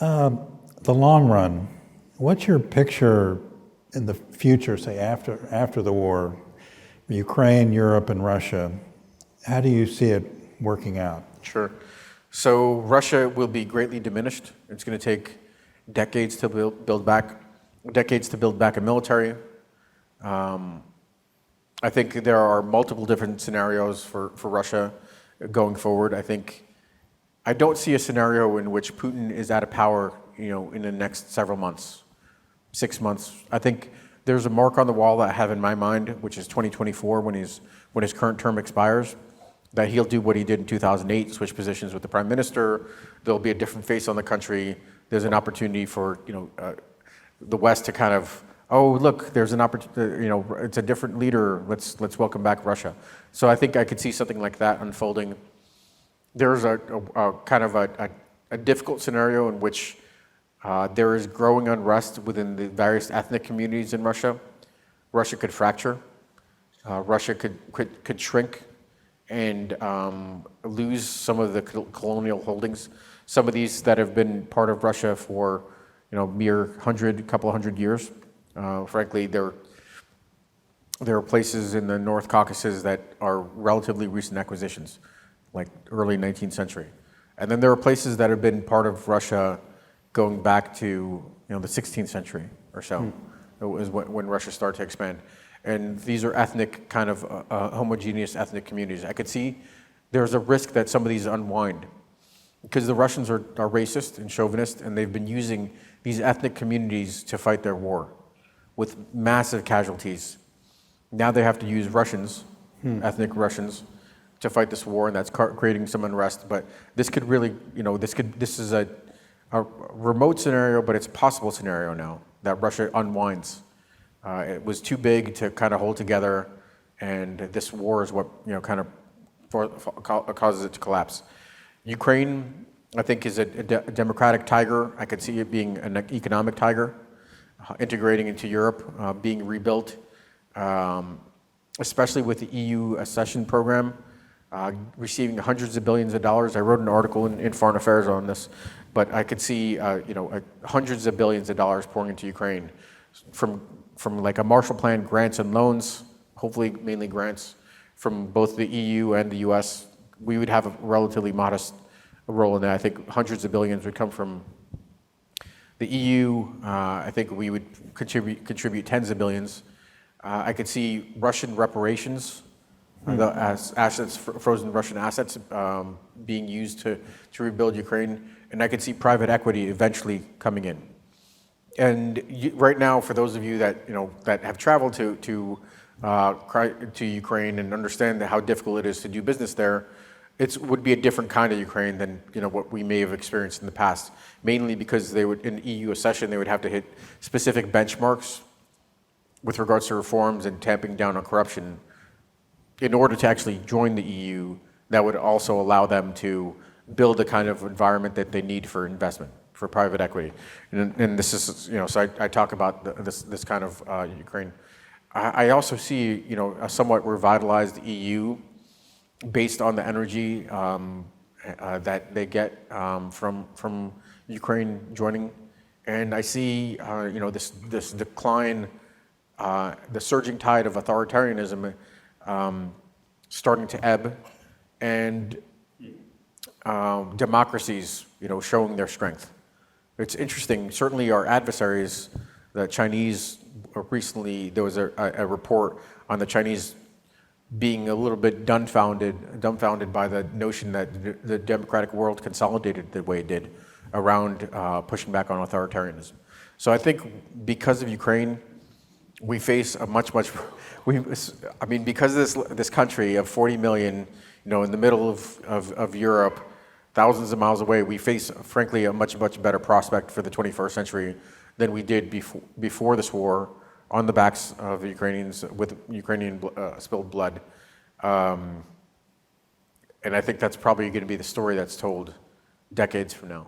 The long run, what's your picture in the future, say after the war, Ukraine, Europe, and Russia? How do you see it working out? Sure. So Russia will be greatly diminished. It's going to take decades to build back a military. I think there are multiple different scenarios for Russia going forward. I don't see a scenario in which Putin is out of power, in the next several months, 6 months. I think there's a mark on the wall that I have in my mind, which is 2024, when his current term expires, that he'll do what he did in 2008, switch positions with the prime minister. There'll be a different face on the country. There's an opportunity for the West to kind of, oh look, there's an opportunity. It's a different leader. Let's welcome back Russia. So I think I could see something like that unfolding. There's a kind of a difficult scenario in which there is growing unrest within the various ethnic communities in Russia. Russia could fracture. Russia could shrink and lose some of the colonial holdings. Some of these that have been part of Russia for mere couple hundred years. Frankly, there are places in the North Caucasus that are relatively recent acquisitions, like early 19th century. And then there are places that have been part of Russia going back to the 16th century or so. It was when Russia started to expand. And these are ethnic, kind of homogeneous ethnic communities. I could see there's a risk that some of these unwind because the Russians are racist and chauvinist, and they've been using these ethnic communities to fight their war with massive casualties. Now they have to use Russians, ethnic Russians, to fight this war, and that's creating some unrest. But this could really, this is a remote scenario, but it's a possible scenario now that Russia unwinds. It was too big to kind of hold together, and this war is what kind of causes it to collapse. Ukraine, I think, is a democratic tiger. I could see it being an economic tiger, integrating into Europe, being rebuilt, especially with the EU accession program, receiving hundreds of billions of dollars. I wrote an article in Foreign Affairs on this, but I could see hundreds of billions of dollars pouring into Ukraine from like a Marshall Plan, grants and loans, hopefully mainly grants from both the EU and the US. We would have a relatively modest role in that. I think hundreds of billions would come from the EU. I think we would contribute tens of billions. I could see Russian reparations, assets, frozen Russian assets being used to rebuild Ukraine. And I could see private equity eventually coming in. And right now, for those of you that that have traveled to Ukraine and understand how difficult it is to do business there, it would be a different kind of Ukraine than what we may have experienced in the past. Mainly because they would, in EU accession, they would have to hit specific benchmarks with regards to reforms and tamping down on corruption in order to actually join the EU. That would also allow them to build the kind of environment that they need for investment, for private equity. And this is, so I talk about this kind of Ukraine. I also see, a somewhat revitalized EU based on the energy that they get from Ukraine joining. And I see, this decline, the surging tide of authoritarianism starting to ebb, and democracies, showing their strength. It's interesting. Certainly, our adversaries, the Chinese, recently there was a report on the Chinese being a little bit dumbfounded by the notion that the democratic world consolidated the way it did around pushing back on authoritarianism. So I think because of Ukraine, we face a because of this country of 40 million, in the middle of Europe, thousands of miles away, we face, frankly, a much better prospect for the 21st century than we did before this war, on the backs of the Ukrainians, with Ukrainian spilled blood. And I think that's probably going to be the story that's told decades from now.